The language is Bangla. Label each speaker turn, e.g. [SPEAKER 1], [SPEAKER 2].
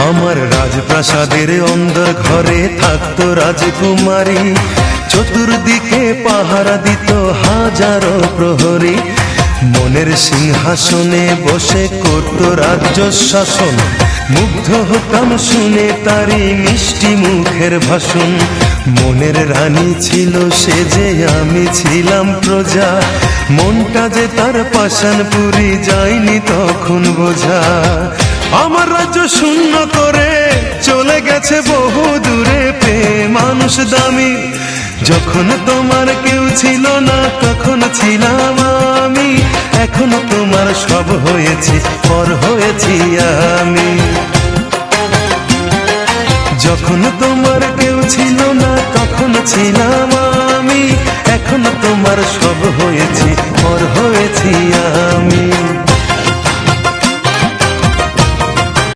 [SPEAKER 1] আমার রাজপ্রাসাদের অন্দর ঘরে থাকতো রাজকুমারী, চতুর্দিকে পাহারা দিত হাজারো প্রহরী। মনের সিংহাসনে বসে করত রাজ্য শাসন, মুগ্ধ হতাম শুনে তারি মিষ্টি মুখের ভাষণ। মনের রানী ছিল সে যে আমি ছিলাম প্রজা, মনটা যে তার পাষাণপুরী যায়নি তখন বোঝা। আমার রাজ্য শূন্য করে চলে গেছে বহু দূরে, প্রেম মানুষ দামি যখন তোমার কেউ ছিল না তখন ছিলাম আমি। এখন তোমার সব হয়েছে, পর হয়েছি আমি। যখন তোমার কেউ ছিল না তখন ছিলাম আমি, এখন তোমার সব হয়েছে, পর হয়েছি আমি।